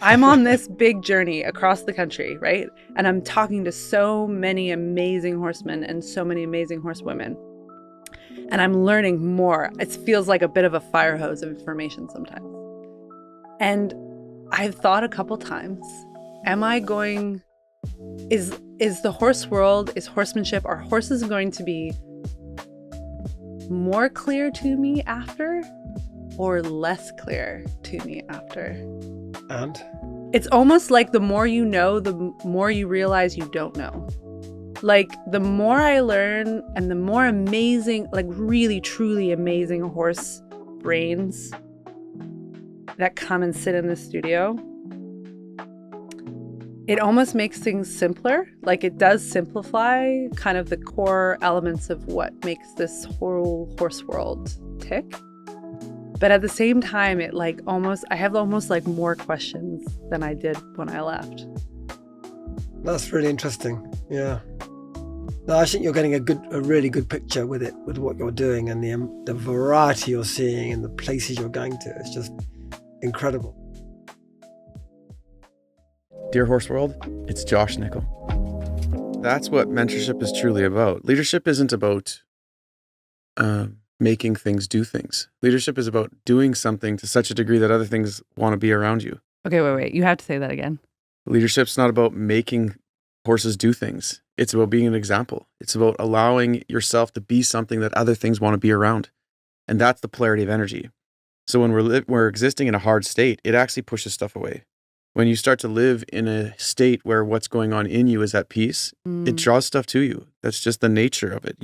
I'm on this big journey across the country, right? And I'm talking to so many amazing horsemen and so many amazing horsewomen. And I'm learning more. It feels like a bit of a fire hose of information sometimes. And I've thought a couple times, is the horse world, is horsemanship, are horses going to be more clear to me after or less clear to me after? And? It's almost like the more you know, the more you realize you don't know. Like the more I learn and the more amazing, like really, truly amazing horse brains that come and sit in the studio, it almost makes things simpler. Like it does simplify kind of the core elements of what makes this whole horse world tick. But at the same time, I have almost like more questions than I did when I left. That's really interesting. Yeah. No, I think you're getting a really good picture with it, with what you're doing and the variety you're seeing and the places you're going to. It's just incredible. Dear Horse World, it's Josh Nichol. That's what mentorship is truly about. Leadership isn't about making things do things. Leadership is about doing something to such a degree that other things want to be around you. Okay, wait. You have to say that again. Leadership's not about making horses do things. It's about being an example. It's about allowing yourself to be something that other things want to be around. And that's the polarity of energy. So when we're existing in a hard state, it actually pushes stuff away. When you start to live in a state where what's going on in you is at peace, it draws stuff to you. That's just the nature of it.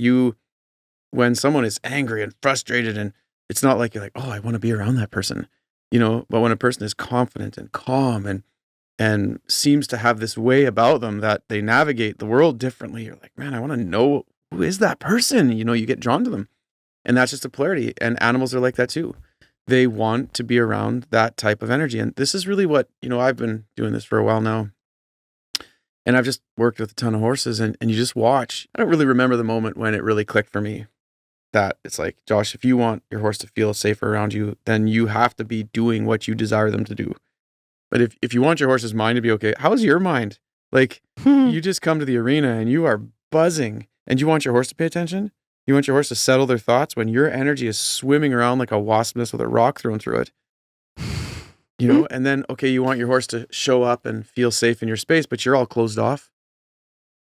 When someone is angry and frustrated, and it's not like you're like, oh, I want to be around that person, but when a person is confident and calm and seems to have this way about them that they navigate the world differently, you're like, man, I want to know who is that person? You get drawn to them. And that's just a polarity. And animals are like that too. They want to be around that type of energy. And this is really what, I've been doing this for a while now. And I've just worked with a ton of horses and you just watch. I don't really remember the moment when it really clicked for me that it's like, Josh, if you want your horse to feel safer around you, then you have to be doing what you desire them to do. But if you want your horse's mind to be okay, how's your mind? Like you just come to the arena and you are buzzing and you want your horse to pay attention. You want your horse to settle their thoughts when your energy is swimming around like a wasp nest with a rock thrown through it. And then, okay, you want your horse to show up and feel safe in your space, but you're all closed off.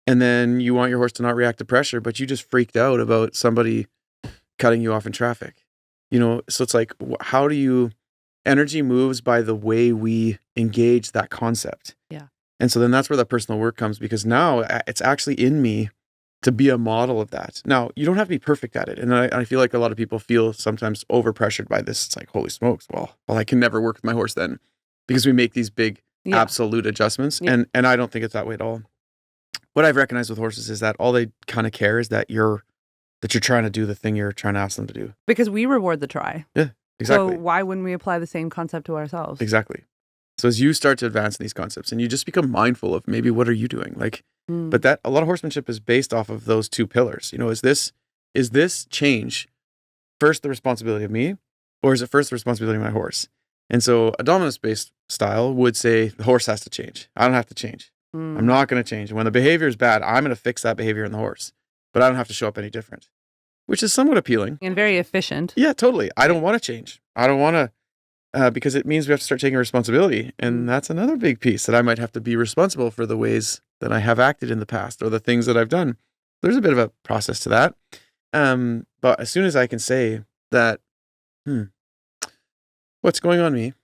And then you want your horse to not react to pressure, but you just freaked out about somebody cutting you off in traffic. So it's like, energy moves by the way we engage that concept. Yeah. And so then that's where that personal work comes, because now it's actually in me to be a model of that. Now, you don't have to be perfect at it. And I feel like a lot of people feel sometimes overpressured by this. It's like, holy smokes, well, I can never work with my horse then, because we make these big absolute adjustments. Yeah. And I don't think it's that way at all. What I've recognized with horses is that all they kind of care is that you're trying to do the thing you're trying to ask them to do. Because we reward the try. Yeah, exactly. So why wouldn't we apply the same concept to ourselves? Exactly. So as you start to advance in these concepts and you just become mindful of maybe what are you doing? But that a lot of horsemanship is based off of those two pillars. Is this change first the responsibility of me, or is it first the responsibility of my horse? And so a dominance-based style would say the horse has to change. I don't have to change. I'm not going to change. And when the behavior is bad, I'm going to fix that behavior in the horse, but I don't have to show up any different, which is somewhat appealing. And very efficient. Yeah, totally. I don't want to change. I don't want to, because it means we have to start taking responsibility. And that's another big piece, that I might have to be responsible for the ways that I have acted in the past or the things that I've done. There's a bit of a process to that. But as soon as I can say that, what's going on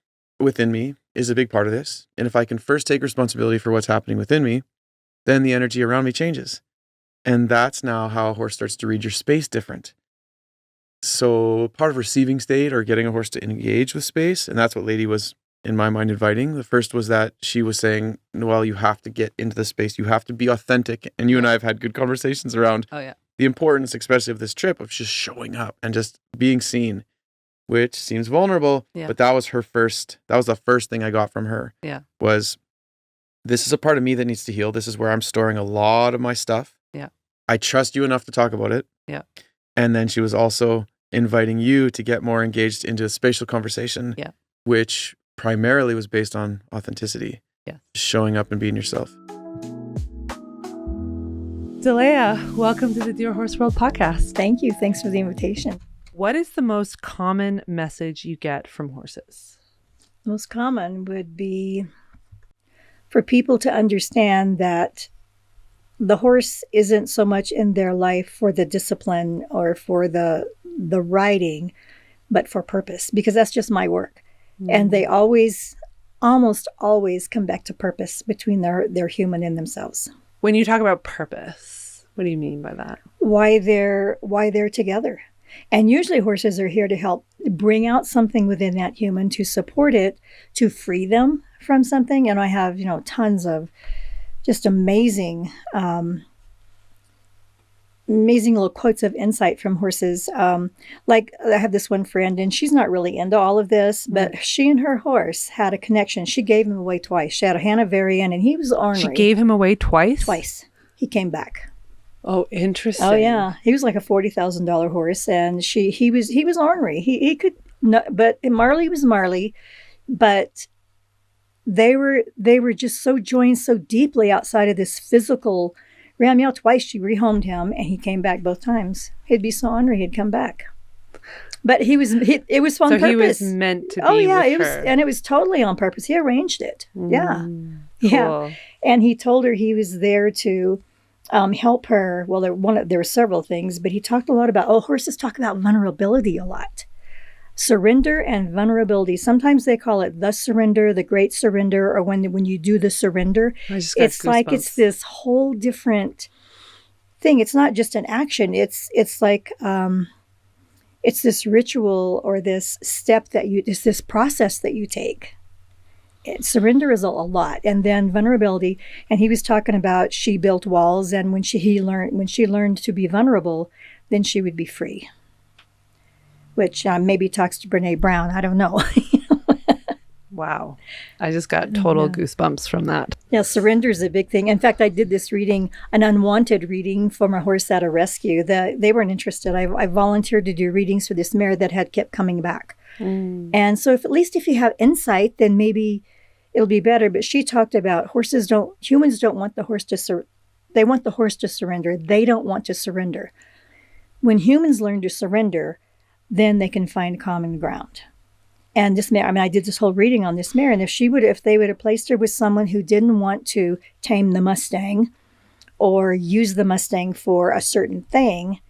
within me is a big part of this. And if I can first take responsibility for what's happening within me, then the energy around me changes. And that's now how a horse starts to read your space different. So part of receiving state, or getting a horse to engage with space, and that's what Lady was, in my mind, inviting. The first was that she was saying, well, you have to get into the space. You have to be authentic. And you and I have had good conversations around the importance, especially of this trip, of just showing up and just being seen, which seems vulnerable. Yeah. But that was the first thing I got from her. Yeah. Was, this is a part of me that needs to heal. This is where I'm storing a lot of my stuff. Yeah. I trust you enough to talk about it. Yeah. And then she was also inviting you to get more engaged into a spatial conversation. Yeah. Which primarily was based on authenticity. Yeah. Showing up and being yourself. Deleah, welcome to the Dear Horse World podcast. Thank you. Thanks for the invitation. What is the most common message you get from horses? Most common would be for people to understand that the horse isn't so much in their life for the discipline or for the riding, but for purpose, because that's just my work. And they almost always come back to purpose between their human and themselves. When you talk about purpose, what do you mean by that? Why they're together. And usually horses are here to help bring out something within that human, to support it, to free them from something. And I have, tons of just amazing little quotes of insight from horses. Like I have this one friend, and she's not really into all of this, but she and her horse had a connection. She gave him away twice. She had a Hanoverian, and he was ornery. She gave him away twice? Twice. He came back. Oh, interesting. Oh yeah, he was like a $40,000 horse, and he was ornery. He could no, but Marley was Marley, but they were just so joined so deeply outside of this physical. Ramiel twice she rehomed him, and he came back both times. He'd be so ornery, he'd come back. But it was on purpose. So he was meant to be. Oh yeah, with it was, her. and it was totally on purpose. He arranged it. Yeah, Cool. yeah. And he told her he was there to help her. Well, there were several things, but he talked a lot about. Horses talk about vulnerability a lot. Surrender and vulnerability. Sometimes they call it the surrender, the great surrender, or when you do the surrender. It's like it's this whole different thing. It's not just an action. It's like it's this ritual or this step it's this process that you take. Surrender is a lot, and then vulnerability. And he was talking about she built walls, and when she learned to be vulnerable, then she would be free. Which maybe talks to Brene Brown. I don't know. Wow. I just got total goosebumps from that. Yeah, surrender is a big thing. In fact, I did this reading, an unwanted reading for my horse at a rescue. They weren't interested. I volunteered to do readings for this mare that had kept coming back. And so at least if you have insight, then maybe it'll be better. But she talked about humans don't want the horse to they want the horse to surrender. They don't want to surrender. When humans learn to surrender, then they can find common ground. And this mare, I did this whole reading on this mare, and if they would have placed her with someone who didn't want to tame the Mustang or use the Mustang for a certain thing,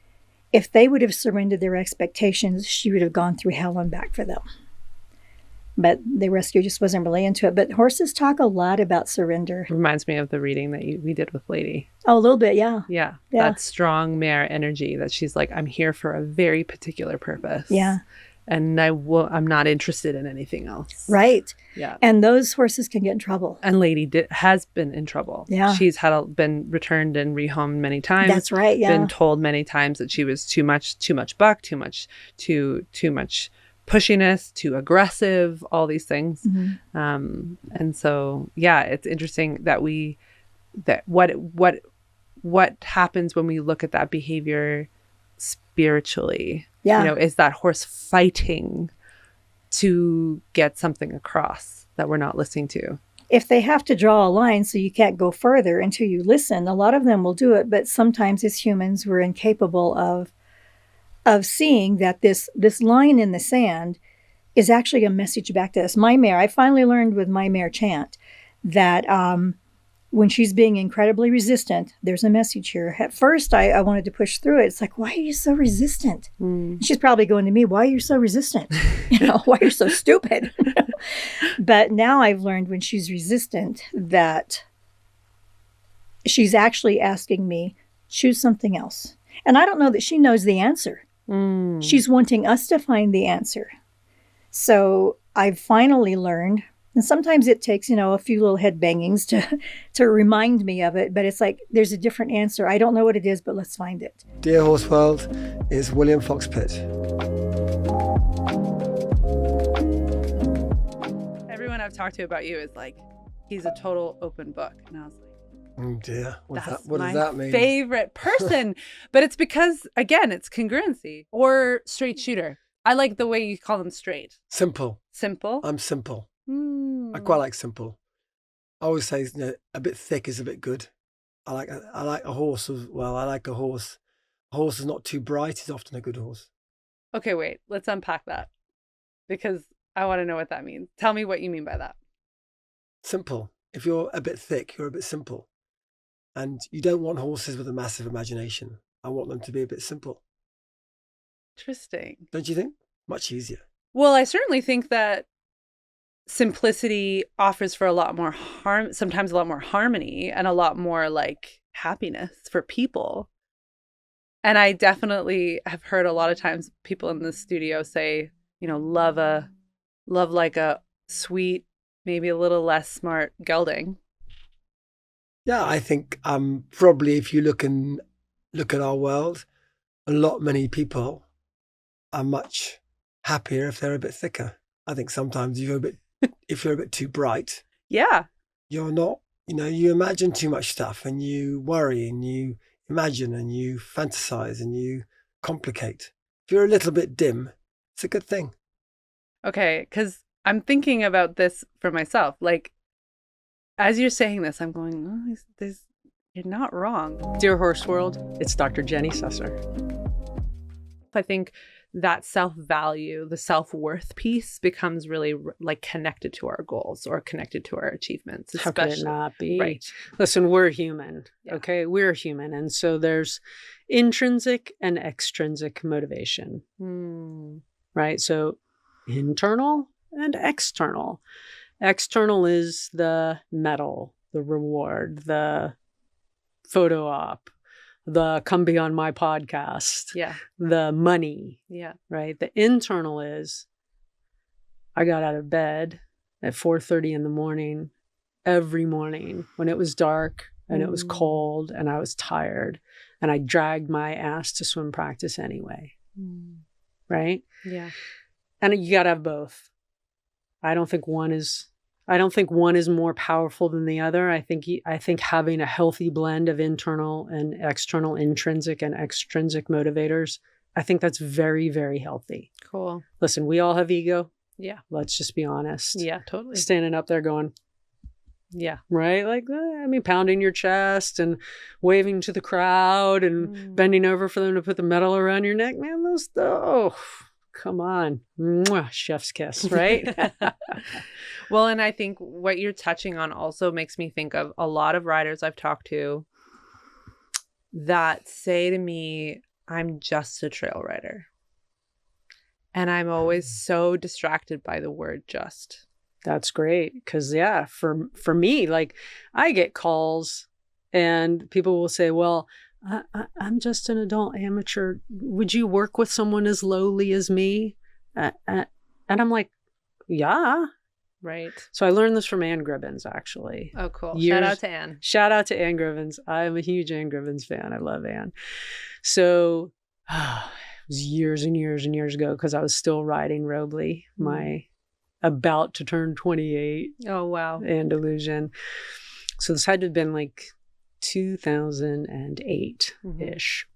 if they would have surrendered their expectations, she would have gone through hell and back for them. But the rescue just wasn't really into it. But horses talk a lot about surrender. Reminds me of the reading that we did with Lady. Oh, a little bit, yeah. Yeah. That strong mare energy that she's like, I'm here for a very particular purpose. Yeah. And I'm not interested in anything else. Right. Yeah. And those horses can get in trouble. And Lady has been in trouble. Yeah. She's been returned and rehomed many times. That's right. Yeah. Been told many times that she was too much buck, too much pushiness, too aggressive, all these things. And so, yeah, it's interesting that what happens when we look at that behavior spiritually. Yeah. Is that horse fighting to get something across that we're not listening to? If they have to draw a line so you can't go further until you listen, a lot of them will do it. But sometimes as humans, we're incapable of seeing that this line in the sand is actually a message back to us. My mare, I finally learned with my mare Chant that when she's being incredibly resistant, there's a message here. At first, I wanted to push through it. It's like, why are you so resistant? She's probably going to me, why are you so resistant? Why are you so stupid? But now I've learned when she's resistant that she's actually asking me, choose something else. And I don't know that she knows the answer. She's wanting us to find the answer. So I've finally learned, and sometimes it takes, a few little head bangings to remind me of it, but it's like, there's a different answer. I don't know what it is, but let's find it. Dear Horse World is William Foxpitt. Everyone I've talked to about you is like, he's a total open book. And I was like, Oh dear, what does my that mean? Favorite person. But it's because, again, it's congruency or straight shooter. I like the way you call them straight. Simple. Simple. I'm simple. I quite like simple. I always say, a bit thick is a bit good. I like a horse as well. I like a horse. A horse is not too bright is often a good horse. Okay, wait, let's unpack that because I want to know what that means. Tell me what you mean by that. Simple. If you're a bit thick, you're a bit simple. And you don't want horses with a massive imagination. I want them to be a bit simple. Interesting. Don't you think? Much easier. Well, I certainly think that simplicity offers for a lot more sometimes a lot more harmony and a lot more like happiness for people. And I definitely have heard a lot of times people in the studio say, love like a sweet, maybe a little less smart gelding. Yeah, I think probably if you look at our world, many people are much happier if they're a bit thicker. I think sometimes if you're a bit too bright, yeah, you're not. You imagine too much stuff, and you worry, and you imagine, and you fantasize, and you complicate. If you're a little bit dim, it's a good thing. Okay, because I'm thinking about this for myself. Like, as you're saying this, I'm going, you're not wrong. Dear Horse World, it's Dr. Jenny Susser. I think that self-value, the self-worth piece becomes really like connected to our goals or connected to our achievements. How could it not be? Right. Listen, we're human, Yeah. okay? We're human. And so there's intrinsic and extrinsic motivation, right? So internal and external. External is the medal, the reward, the photo op, the come be on my podcast, Yeah. the money, Yeah. right? The internal is I got out of bed at 4:30 in the morning every morning when it was dark and it was cold and I was tired and I dragged my ass to swim practice anyway, right? Yeah. And you got to have both. I don't think one is more powerful than the other. I think having a healthy blend of internal and external, intrinsic and extrinsic motivators, I think that's very, very healthy. Cool. Listen, we all have ego. Yeah. Let's just be honest. Yeah, totally. Standing up there going, Yeah. right? Like, pounding your chest and waving to the crowd and bending over for them to put the medal around your neck. Man, come on. Mwah, chef's kiss, right? Well, and I think what you're touching on also makes me think of a lot of riders I've talked to that say to me, I'm just a trail rider. And I'm always so distracted by the word just. That's great. Because, for me, like I get calls and people will say, well, I'm just an adult amateur. Would you work with someone as lowly as me? And I'm like, yeah. Right. So I learned this from Ann Gribbins, actually. Oh, cool. Years- Shout out to Ann. Shout out to Ann Gribbins. I'm a huge Ann Gribbins fan. I love Ann. So it was years and years and years ago because I was still riding Robley, my about to turn 28 Oh, wow. Andalusian. So this had to have been like 2008-ish.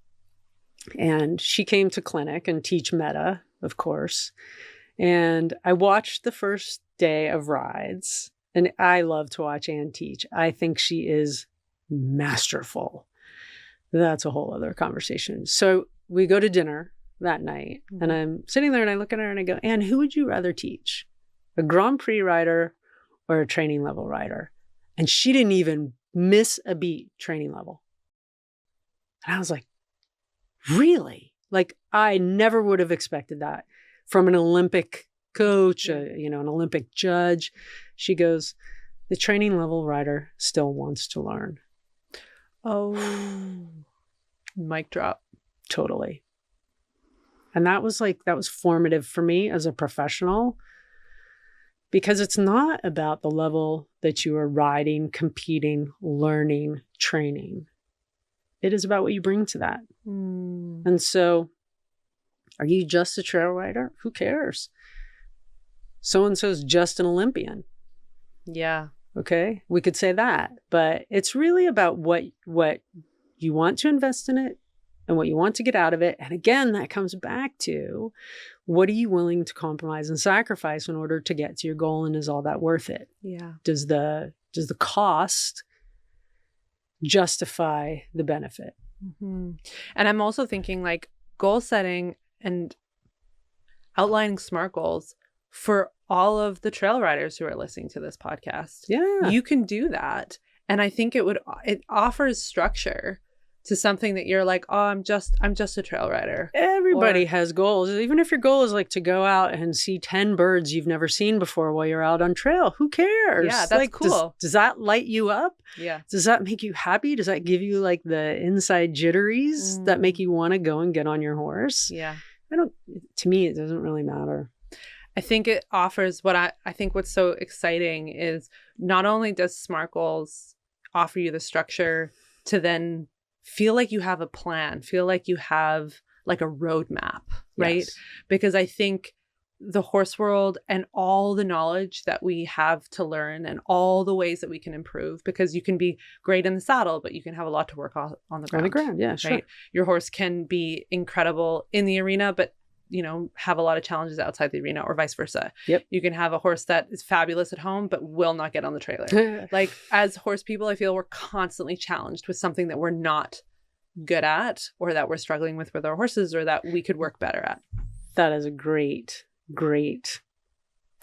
And she came to clinic and teach meta, of course. And I watched the first day of rides. And I love to watch Anne teach. I think she is masterful. That's a whole other conversation. So we go to dinner that night. And I'm sitting there and I look at her and I go, Anne, who would you rather teach? A Grand Prix rider or a training level rider? And she didn't even miss a beat training level. And I was like, really? Like, I never would have expected that from an Olympic coach, an Olympic judge. She goes, the training level rider still wants to learn. Oh, mic drop. Totally. And that was formative for me as a professional, because it's not about the level that you are riding, competing, learning, training. It is about what you bring to that. And so, are you just a trail rider? Who cares? So-and-so's just an Olympian. Yeah. Okay, we could say that. But it's really about what you want to invest in it and what you want to get out of it. And again, that comes back to what are you willing to compromise and sacrifice in order to get to your goal? And is all that worth it? Yeah. Does the cost justify the benefit? Mm-hmm. And I'm also thinking like goal setting and outlining SMART goals for all of the trail riders who are listening to this podcast. Yeah. You can do that. And I think it offers structure to something that you're like, oh, I'm just a trail rider. Everybody has goals. Even if your goal is like to go out and see 10 birds you've never seen before while you're out on trail, who cares? Yeah, that's like, cool. Does that light you up? Yeah. Does that make you happy? Does that give you like the inside jitteries that make you want to go and get on your horse? Yeah. To me, it doesn't really matter. I think it offers I think what's so exciting is not only does SMART goals offer you the structure to then feel like you have a plan, feel like you have like a roadmap, right? Yes. Because I think the horse world and all the knowledge that we have to learn and all the ways that we can improve, because you can be great in the saddle, but you can have a lot to work on the ground. On the ground, yeah, sure. Right? Your horse can be incredible in the arena, but have a lot of challenges outside the arena, or vice versa. Yep. You can have a horse that is fabulous at home, but will not get on the trailer. Like as horse people, I feel we're constantly challenged with something that we're not good at, or that we're struggling with our horses, or that we could work better at. That is a great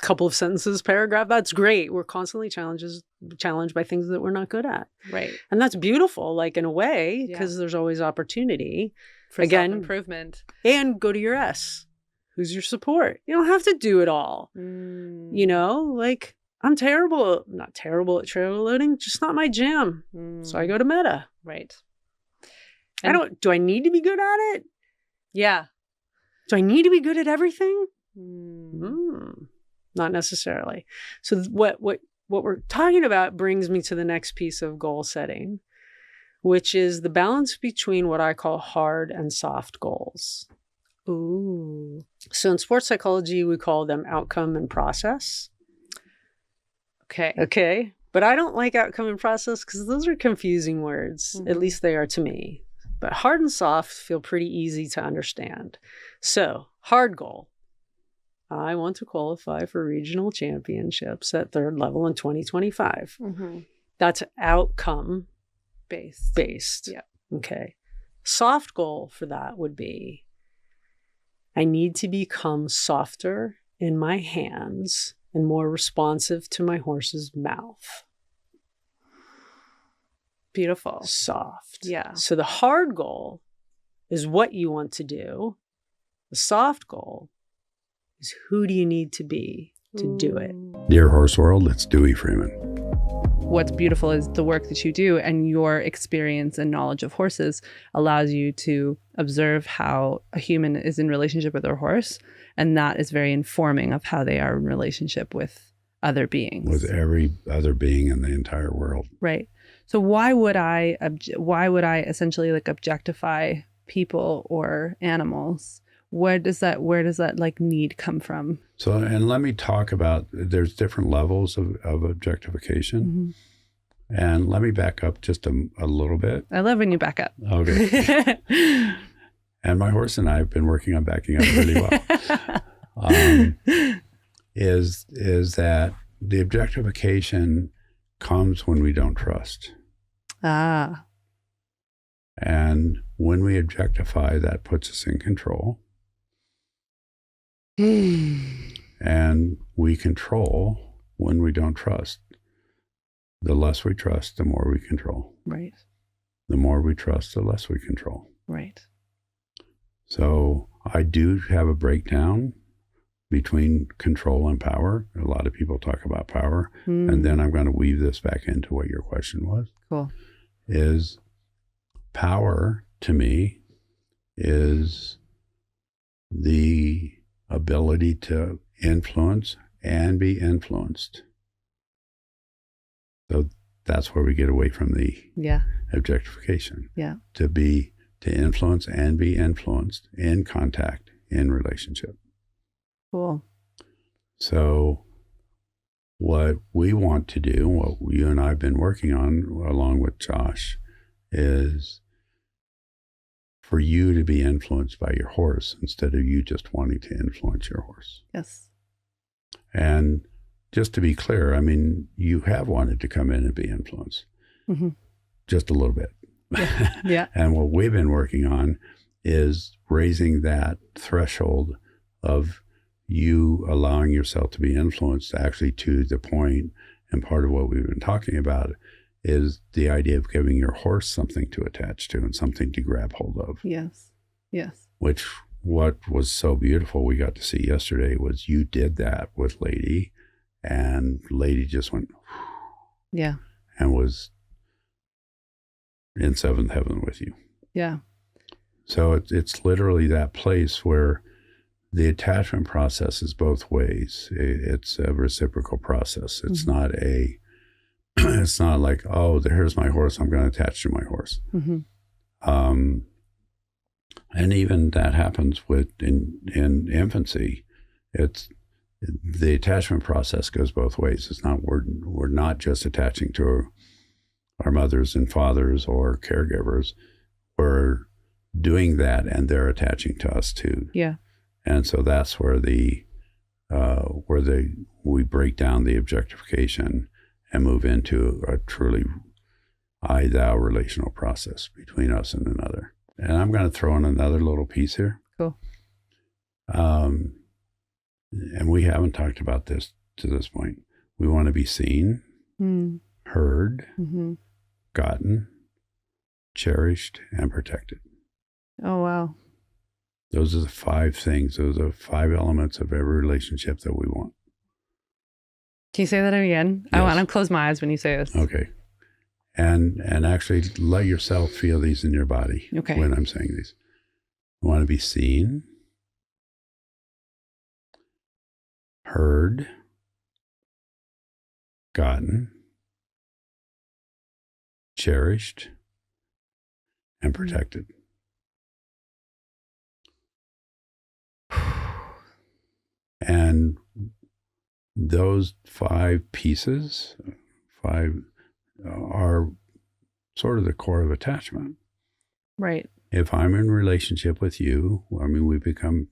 couple of sentences, paragraph. That's great. We're constantly challenged by things that we're not good at. Right. And that's beautiful, like in a way, because there's always opportunity. For self-improvement. And go to your S. Who's your support? You don't have to do it all. Like I'm not terrible at trail loading, just not my jam. So I go to Meta. Right. Do I need to be good at it? Yeah. Do I need to be good at everything? Not necessarily. So what we're talking about brings me to the next piece of goal setting, which is the balance between what I call hard and soft goals. Ooh. So in sports psychology, we call them outcome and process. Okay. But I don't like outcome and process because those are confusing words. At least they are to me. But hard and soft feel pretty easy to understand. So hard goal. I want to qualify for regional championships at third level in 2025. That's outcome based. Yeah. Okay. Soft goal for that would be, I need to become softer in my hands and more responsive to my horse's mouth. Beautiful. Soft. Yeah. So the hard goal is what you want to do. The soft goal is who do you need to be to do it. Dear Horse World, it's Dewey Freeman. What's beautiful is the work that you do, and your experience and knowledge of horses allows you to observe how a human is in relationship with their horse. And that is very informing of how they are in relationship with other beings. With every other being in the entire world. Right. So why would I essentially like objectify people or animals? Where does that like need come from? So, and let me talk about, there's different levels of objectification. And let me back up just a little bit. I love when you back up. Okay. And my horse and I have been working on backing up really well. Is that the objectification comes when we don't trust. Ah. And when we objectify, that puts us in control. And we control when we don't trust. The less we trust, the more we control. Right. The more we trust, the less we control. Right. So I do have a breakdown between control and power. A lot of people talk about power. And then I'm going to weave this back into what your question was. Cool. Is power, to me, is the ability to influence and be influenced. So that's where we get away from the objectification. Yeah. To influence and be influenced in contact, in relationship. Cool. So what we want to do, what you and I have been working on along with Josh, is for you to be influenced by your horse instead of you just wanting to influence your horse. Yes. And just to be clear, I mean, you have wanted to come in and be influenced Mm-hmm. just a little bit. Yeah. Yeah. And what we've been working on is raising that threshold of you allowing yourself to be influenced actually to the point, and part of what we've been talking about is the idea of giving your horse something to attach to and something to grab hold of. Yes. Yes. Which, what was so beautiful we got to see yesterday was you did that with Lady, and Lady just went, Yeah. and was in seventh heaven with you. Yeah. So it's literally that place where the attachment process is both ways. It's a reciprocal process. It's Mm-hmm. not it's not like, oh, here's my horse, I'm going to attach to my horse. Mm-hmm. And even that happens in infancy. It's the attachment process goes both ways. It's not, we're not just attaching to our mothers and fathers or caregivers. We're doing that and they're attaching to us too. Yeah. And so that's where we break down the objectification and move into a truly I-thou relational process between us and another. And I'm going to throw in another little piece here. Cool. And we haven't talked about this to this point. We want to be seen, heard, Mm-hmm. gotten, cherished, and protected. Oh, wow. Those are the 5 things. Those are 5 elements of every relationship that we want. Can you say that again? I Yes. want to close my eyes when you say this. Okay. And actually let yourself feel these in your body Okay. when I'm saying these. You want to be seen, heard, gotten, cherished, and protected. And those 5 pieces, 5 are sort of the core of attachment. Right. If I'm in relationship with you, I mean, we become,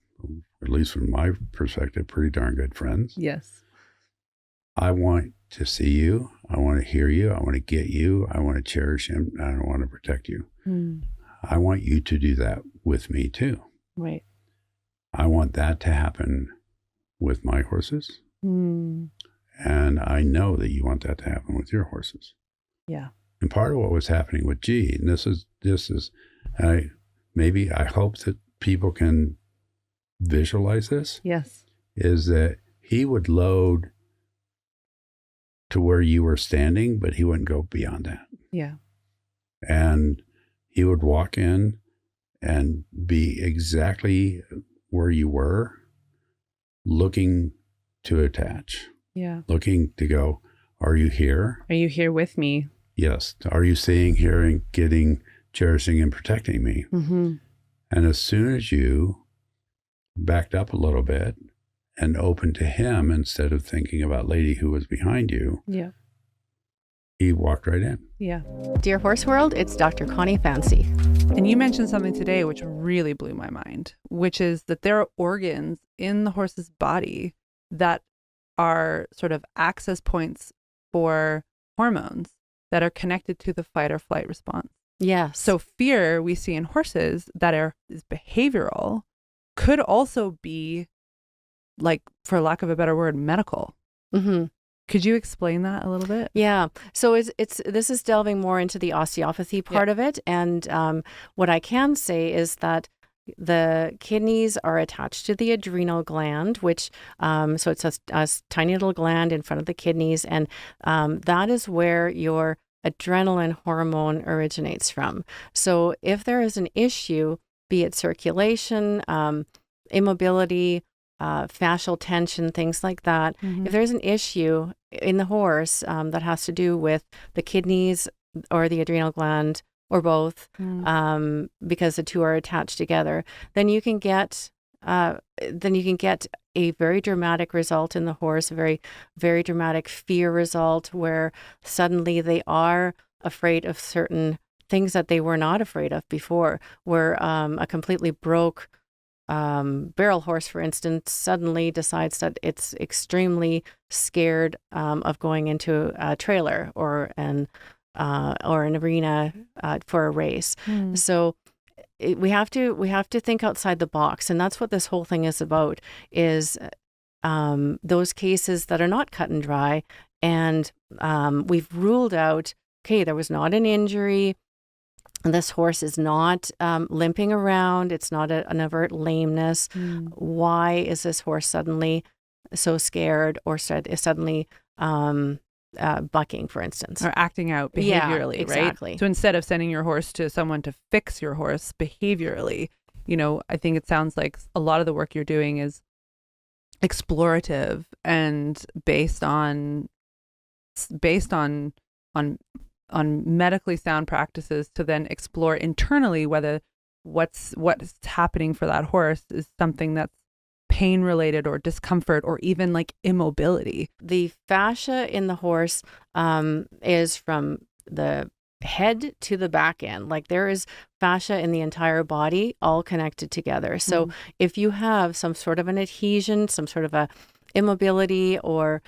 at least from my perspective, pretty darn good friends. Yes. I want to see you. I want to hear you. I want to get you. I want to cherish him. I want to protect you. I want you to do that with me too. Right. I want that to happen with my horses. And I know that you want that to happen with your horses. Yeah. And part of what was happening with G, and this is, I hope that people can visualize this. Yes. Is that he would load to where you were standing, but he wouldn't go beyond that. Yeah. And he would walk in and be exactly where you were, looking to attach, Yeah. looking to go, are you here? Are you here with me? Yes. Are you staying here and getting, cherishing and protecting me? Mm-hmm. And as soon as you backed up a little bit and opened to him instead of thinking about Lady who was behind you, Yeah. he walked right in. Yeah. Dear Horse World, it's Dr. Connie Fancy. And you mentioned something today which really blew my mind, which is that there are organs in the horse's body that are sort of access points for hormones that are connected to the fight or flight response. Yes. So fear we see in horses that is behavioral could also be, like, for lack of a better word, medical. Mm-hmm. Could you explain that a little bit? Yeah. So this is delving more into the osteopathy part of it. And what I can say is that the kidneys are attached to the adrenal gland, which, so it's a tiny little gland in front of the kidneys. And that is where your adrenaline hormone originates from. So if there is an issue, be it circulation, immobility, fascial tension, things like that, if there's an issue in the horse that has to do with the kidneys or the adrenal gland or both, because the two are attached together, then you can get a very dramatic result in the horse, a very, very dramatic fear result where suddenly they are afraid of certain things that they were not afraid of before, where a completely broke barrel horse, for instance, suddenly decides that it's extremely scared of going into a trailer or an arena for a race. So we have to think outside the box, and that's what this whole thing is about. Is those cases that are not cut and dry, and we've ruled out. Okay, there was not an injury. This horse is not limping around. It's not an overt lameness. Why is this horse suddenly so scared or is suddenly bucking, for instance? Or acting out behaviorally, yeah, exactly. right? So instead of sending your horse to someone to fix your horse behaviorally, I think it sounds like a lot of the work you're doing is explorative and based on medically sound practices to then explore internally whether what's happening for that horse is something that's pain related or discomfort or even like immobility. The fascia in the horse is from the head to the back end. Like there is fascia in the entire body all connected together. So if you have some sort of an adhesion, some sort of a immobility, or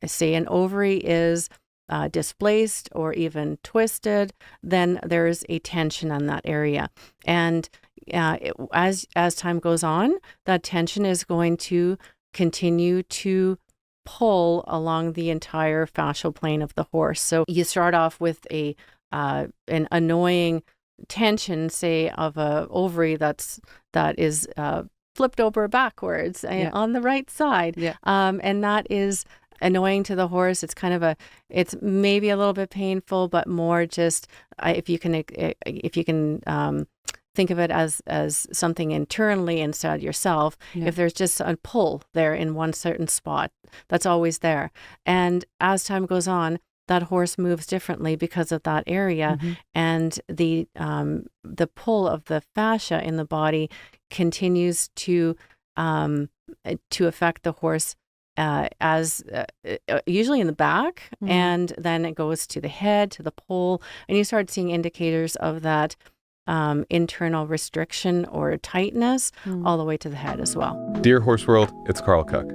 say an ovary is displaced or even twisted, then there's a tension on that area. And as time goes on, that tension is going to continue to pull along the entire fascial plane of the horse. So you start off with an annoying tension, say, of a ovary that is flipped over backwards on the right side, and that is annoying to the horse. It's kind of it's maybe a little bit painful, but more just if you can think of it as something internally inside yourself. If there's just a pull there in one certain spot, that's always there. And as time goes on, that horse moves differently because of that area, and the pull of the fascia in the body continues to affect the horse. As usually in the back, and then it goes to the head, to the pole, and you start seeing indicators of that internal restriction or tightness all the way to the head as well. Dear Horse World, it's Karl Cook.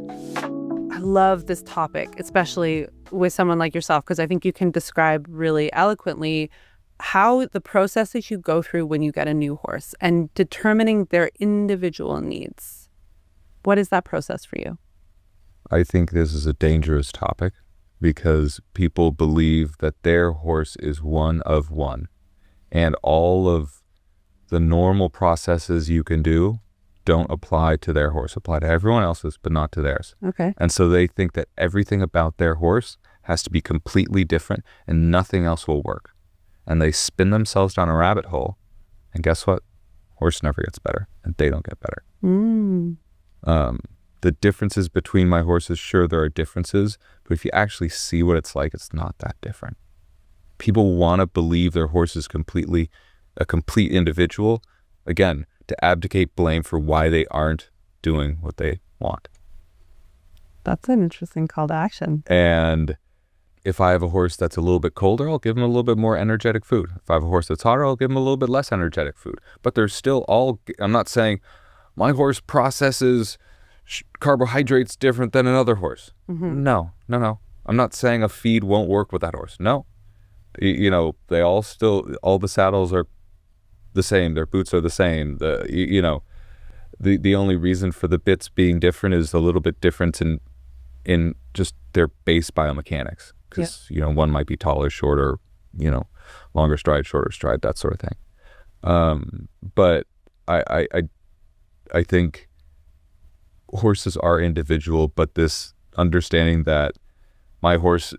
I love this topic, especially with someone like yourself, because I think you can describe really eloquently how the process that you go through when you get a new horse and determining their individual needs. What is that process for you? I think this is a dangerous topic because people believe that their horse is one of one, and all of the normal processes you can do don't apply to their horse, apply to everyone else's, but not to theirs. Okay. And so they think that everything about their horse has to be completely different and nothing else will work. And they spin themselves down a rabbit hole, and guess what? Horse never gets better, and they don't get better. The differences between my horses, sure, there are differences, but if you actually see what it's like, it's not that different. People want to believe their horse is a complete individual, again, to abdicate blame for why they aren't doing what they want. That's an interesting call to action. And if I have a horse that's a little bit colder, I'll give him a little bit more energetic food. If I have a horse that's hotter, I'll give him a little bit less energetic food. But they're still I'm not saying my horse processes carbohydrates different than another horse. No. I'm not saying a feed won't work with that horse. No. They all the saddles are the same. Their boots are the same. The only reason for the bits being different is a little bit different in just their base biomechanics. Because, one might be taller, shorter, longer stride, shorter stride, that sort of thing. But I think horses are individual, but this understanding that my horse,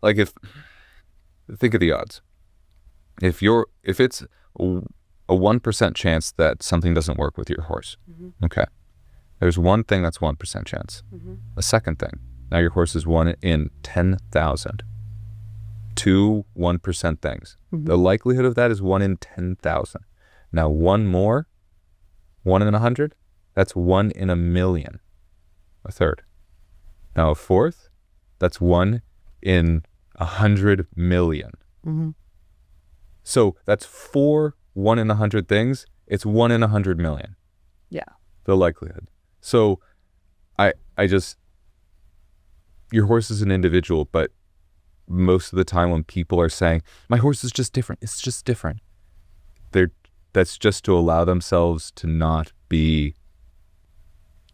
think of the odds. If it's a 1% chance that something doesn't work with your horse, okay, there's one thing that's 1% chance. A second thing, now your horse is 1 in 10,000. 2 1% things. The likelihood of that is 1 in 10,000. Now one more, 1 in 100, that's 1 in 1,000,000. A third. Now a fourth, that's 1 in 100 million. So that's 4 1 in 100 things. It's 1 in 100 million. Yeah. The likelihood. So I just, your horse is an individual, but most of the time when people are saying, my horse is just different, it's just different. That's just to allow themselves to not be,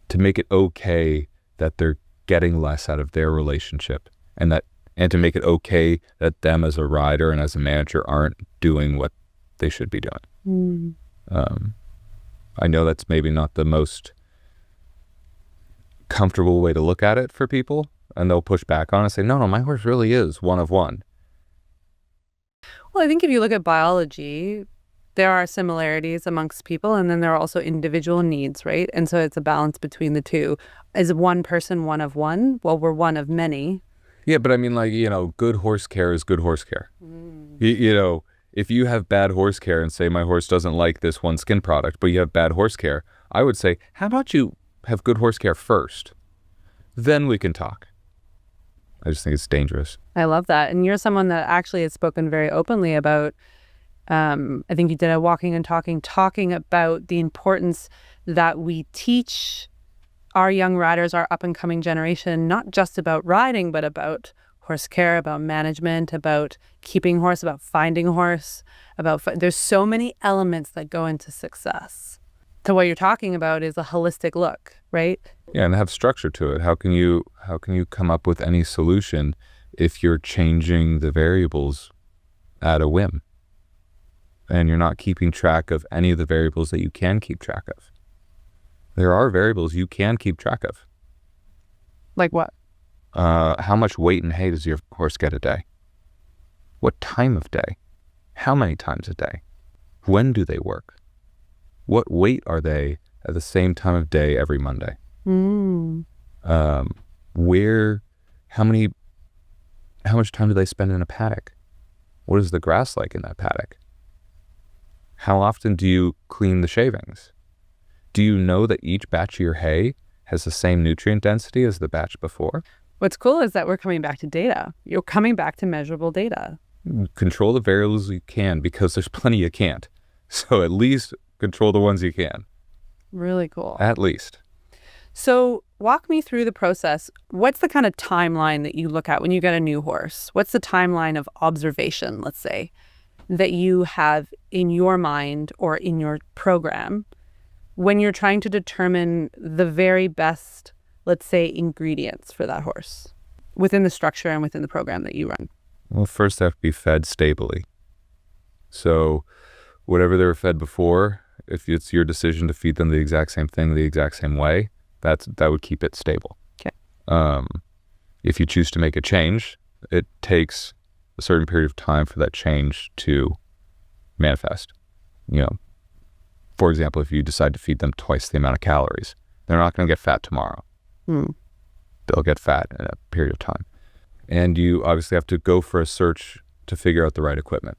to make it okay that they're getting less out of their relationship, and to make it okay that them as a rider and as a manager aren't doing what they should be doing. I know that's maybe not the most comfortable way to look at it for people, and they'll push back on it and say, no, my horse really is one of one. Well, I think if you look at biology, there are similarities amongst people, and then there are also individual needs, right? And so it's a balance between the two. Is one person one of one? Well, we're one of many. Yeah, but I mean, like, good horse care is good horse care. If you have bad horse care and say my horse doesn't like this one skin product, but you have bad horse care, I would say, how about you have good horse care first? Then we can talk. I just think it's dangerous. I love that. And you're someone that actually has spoken very openly about, I think you did a walking and talking about the importance that we teach our young riders, our up and coming generation, not just about riding, but about horse care, about management, about keeping horse, about finding horse, there's so many elements that go into success. So what you're talking about is a holistic look, right? Yeah, and have structure to it. How can you come up with any solution if you're changing the variables at a whim and you're not keeping track of any of the variables that you can keep track of? There are variables you can keep track of. Like what? How much weight and hay does your horse get a day? What time of day? How many times a day? When do they work? What weight are they at the same time of day every Monday? How much time do they spend in a paddock? What is the grass like in that paddock? How often do you clean the shavings? Do you know that each batch of your hay has the same nutrient density as the batch before? What's cool is that we're coming back to data. You're coming back to measurable data. Control the variables you can, because there's plenty you can't. So at least control the ones you can. Really cool. At least. So walk me through the process. What's the kind of timeline that you look at when you get a new horse? What's the timeline of observation, let's say, that you have in your mind or in your program when you're trying to determine the very best, let's say, ingredients for that horse within the structure and within the program that you run? Well, first they have to be fed stably. So whatever they were fed before, if it's your decision to feed them the exact same thing the exact same way, that would keep it stable. Okay. If you choose to make a change, it takes a certain period of time for that change to manifest. For example, if you decide to feed them twice the amount of calories, they're not going to get fat tomorrow. They'll get fat in a period of time. And you obviously have to go for a search to figure out the right equipment.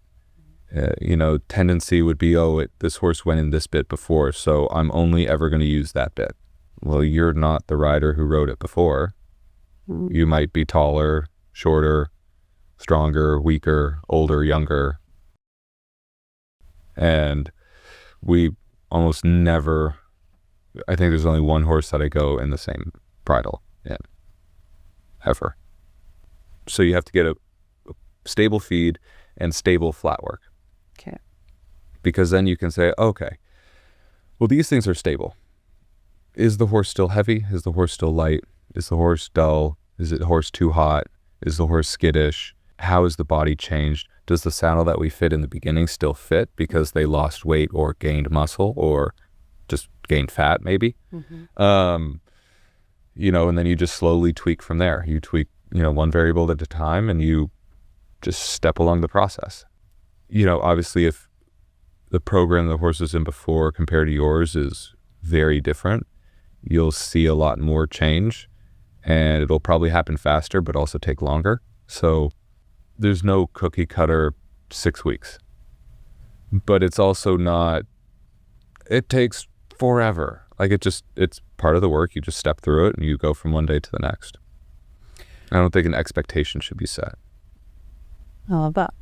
Tendency would be, this horse went in this bit before, so I'm only ever going to use that bit. Well, you're not the rider who rode it before. You might be taller, shorter, stronger, weaker, older, younger. And we almost never, I think there's only one horse that I go in the same bridle in, ever. So you have to get a stable feed and stable flat work. Okay. Because then you can say, okay, well, these things are stable. Is the horse still heavy? Is the horse still light? Is the horse dull? Is the horse too hot? Is the horse skittish? How is the body changed? Does the saddle that we fit in the beginning still fit because they lost weight or gained muscle or just gained fat maybe? And then you just slowly tweak from there. You tweak, one variable at a time, and you just step along the process. Obviously if the program the horse is in before compared to yours is very different, you'll see a lot more change, and it'll probably happen faster but also take longer. So there's no cookie cutter 6 weeks, but it's also not, it takes forever. Like it's part of the work. You just step through it and you go from one day to the next. I don't think an expectation should be set. I love that.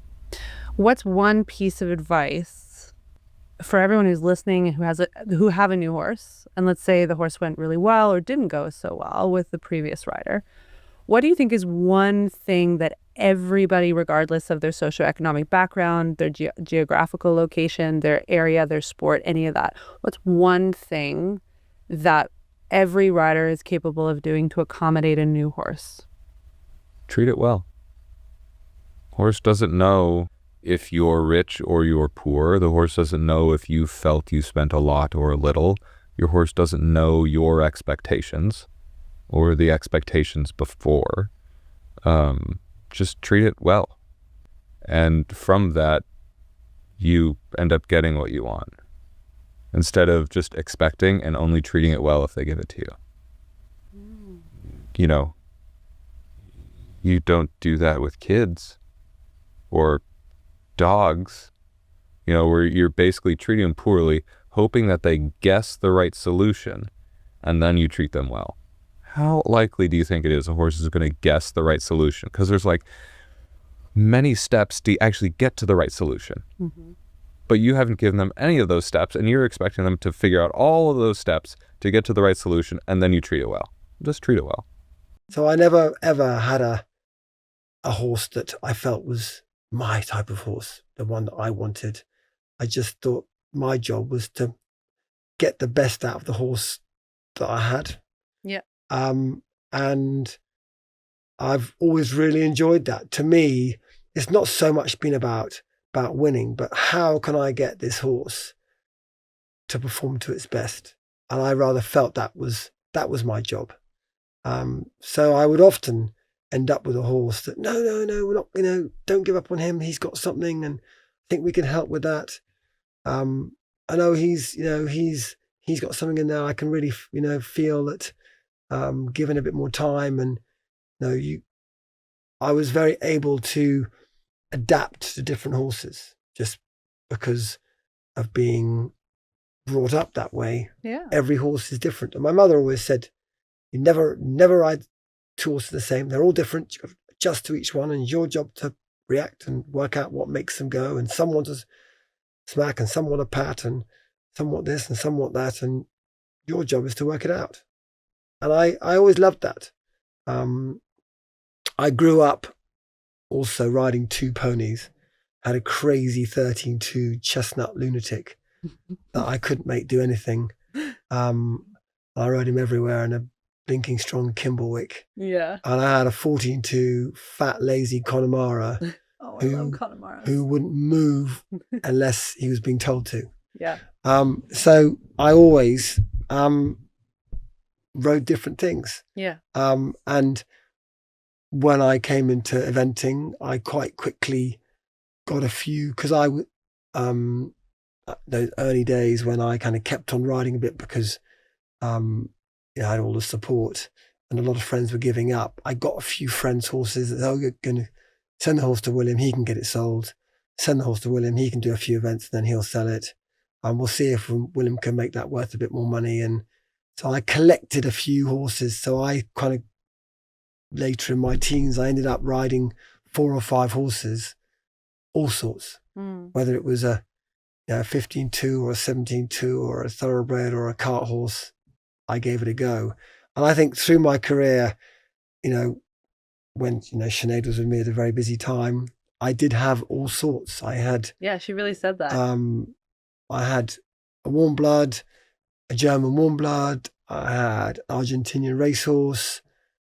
What's one piece of advice for everyone who's listening who have a new horse, and let's say the horse went really well or didn't go so well with the previous rider? What do you think is one thing that everybody, regardless of their socioeconomic background, their geographical location, their area, their sport, any of that, what's one thing that every rider is capable of doing to accommodate a new horse? Treat it well. Horse doesn't know if you're rich or you're poor. The horse doesn't know if you felt you spent a lot or a little. Your horse doesn't know your expectations or the expectations before. Just treat it well. And from that, you end up getting what you want, instead of just expecting and only treating it well if they give it to you. You know, you don't do that with kids or dogs, you know, where you're basically treating them poorly, hoping that they guess the right solution, and then you treat them well. How likely do you think it is a horse is going to guess the right solution? Because there's like many steps to actually get to the right solution. Mm-hmm. But you haven't given them any of those steps, and you're expecting them to figure out all of those steps to get to the right solution, and then you treat it well. Just treat it well. So I never ever had a horse that I felt was my type of horse, the one that I wanted. I just thought my job was to get the best out of the horse that I had. Yeah. And I've always really enjoyed that. To me, it's not so much been about winning, but how can I get this horse to perform to its best? And I rather felt that was my job. So I would often end up with a horse that, no, we're not, don't give up on him. He's got something and I think we can help with that. I know he's got something in there. I can really, feel that, given a bit more time and, I was very able to adapt to different horses just because of being brought up that way. Yeah. Every horse is different. And my mother always said, you never ride two horses the same. They're all different. You've got to adjust to each one, and it's your job to react and work out what makes them go. And some want to smack, and some want to pat, and some want this, and some want that. And your job is to work it out. And I always loved that. I grew up also riding two ponies, had a crazy 13-2 chestnut lunatic that I couldn't make do anything. I rode him everywhere in a blinking strong Kimblewick. Yeah. And I had a 14-2 fat, lazy Connemara Oh, I love Connemara. who wouldn't move unless he was being told to. Yeah. So I always rode different things. Yeah. And when I came into eventing, I quite quickly got a few, because those early days when I kind of kept on riding a bit because I had all the support and a lot of friends were giving up. I got a few friends' horses that, you're going to send the horse to William, he can get it sold. Send the horse to William, he can do a few events, and then he'll sell it. And we'll see if William can make that worth a bit more money. And so I collected a few horses. So I kind of, later in my teens, I ended up riding 4 or 5 horses, all sorts, whether it was a 15-2 or a 17-2 or a thoroughbred or a cart horse, I gave it a go. And I think through my career, when, Sinead was with me at a very busy time, I did have all sorts. I had... Yeah, she really said that. I had a warm blood, a German warm blood, I had an Argentinian racehorse,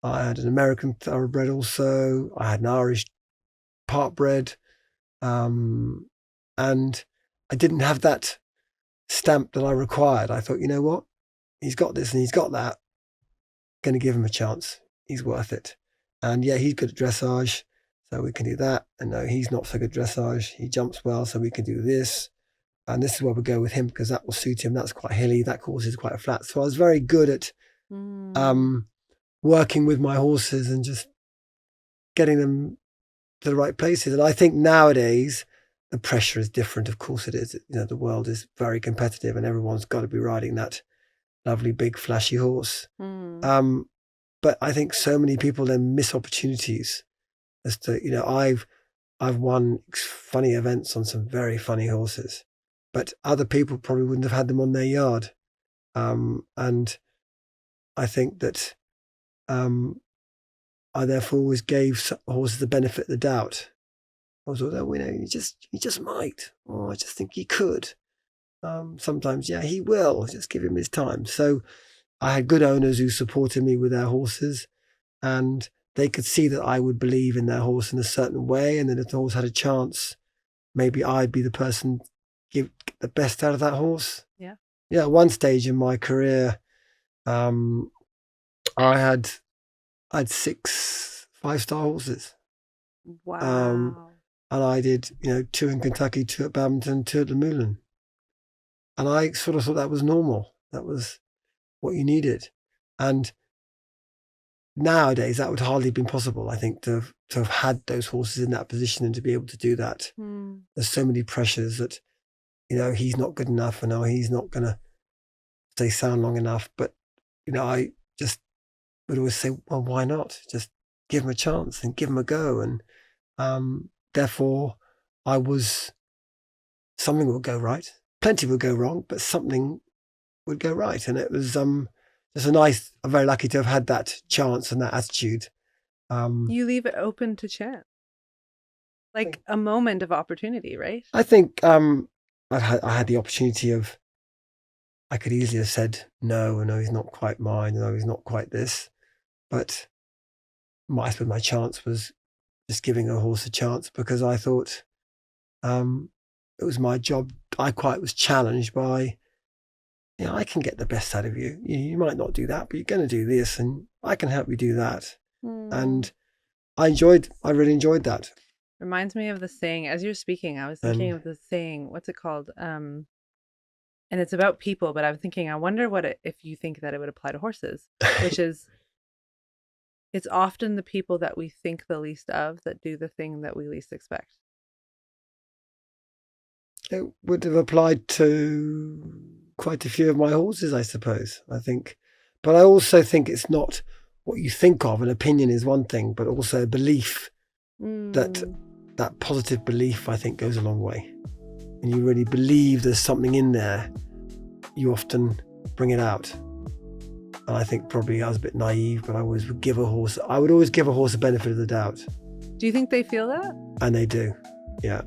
I had an American thoroughbred also, I had an Irish partbred, and I didn't have that stamp that I required. I thought, you know what? He's got this and he's got that. Going to give him a chance. He's worth it. And yeah, he's good at dressage, so we can do that. And no, he's not so good at dressage. He jumps well, so we can do this. And this is where we go with him because that will suit him. That's quite hilly. That course is quite flat. So I was very good at working with my horses and just getting them to the right places. And I think nowadays the pressure is different. Of course it is. The world is very competitive and everyone's got to be riding that lovely, big, flashy horse. But I think so many people then miss opportunities as to, I've won funny events on some very funny horses, but other people probably wouldn't have had them on their yard. And I think that I therefore always gave horses the benefit of the doubt. I was like, oh, you just might. Oh, I just think he could. Sometimes, yeah, he will. Just give him his time. So I had good owners who supported me with their horses, and they could see that I would believe in their horse in a certain way. And then if the horse had a chance, maybe I'd be the person give the best out of that horse. Yeah. Yeah. At one stage in my career, I had 6 5-star horses. Wow. And I did, 2 in Kentucky, 2 at Badminton, 2 at the Moulin. And I sort of thought that was normal. That was what you needed. And nowadays, that would hardly have been possible, I think, to have had those horses in that position and to be able to do that. There's so many pressures that, he's not good enough, and he's not going to stay sound long enough. But, I just would always say, well, why not? Just give him a chance and give him a go. And therefore, something will go right. Plenty will go wrong, but something would go right. And it was I'm very lucky to have had that chance and that attitude. You leave it open to chance. Like a moment of opportunity, right? I think I had the opportunity of, I could easily have said, no, he's not quite mine, no, he's not quite this. But I suppose my chance was just giving a horse a chance, because I thought it was my job. I quite was challenged by, I can get the best out of you. You might not do that, but you're going to do this, and I can help you do that. And I really enjoyed that. Reminds me of the saying, as you're speaking, I was thinking of the saying, what's it called? And it's about people, but I'm thinking, I wonder if you think that it would apply to horses, which is, it's often the people that we think the least of that do the thing that we least expect. It would have applied to quite a few of my horses, I suppose, I think. But I also think it's not what you think of. An opinion is one thing, but also a belief. That positive belief, I think, goes a long way. And you really believe there's something in there, you often bring it out. And I think probably I was a bit naive, but I would always give a horse a benefit of the doubt. Do you think they feel that? And they do, yeah.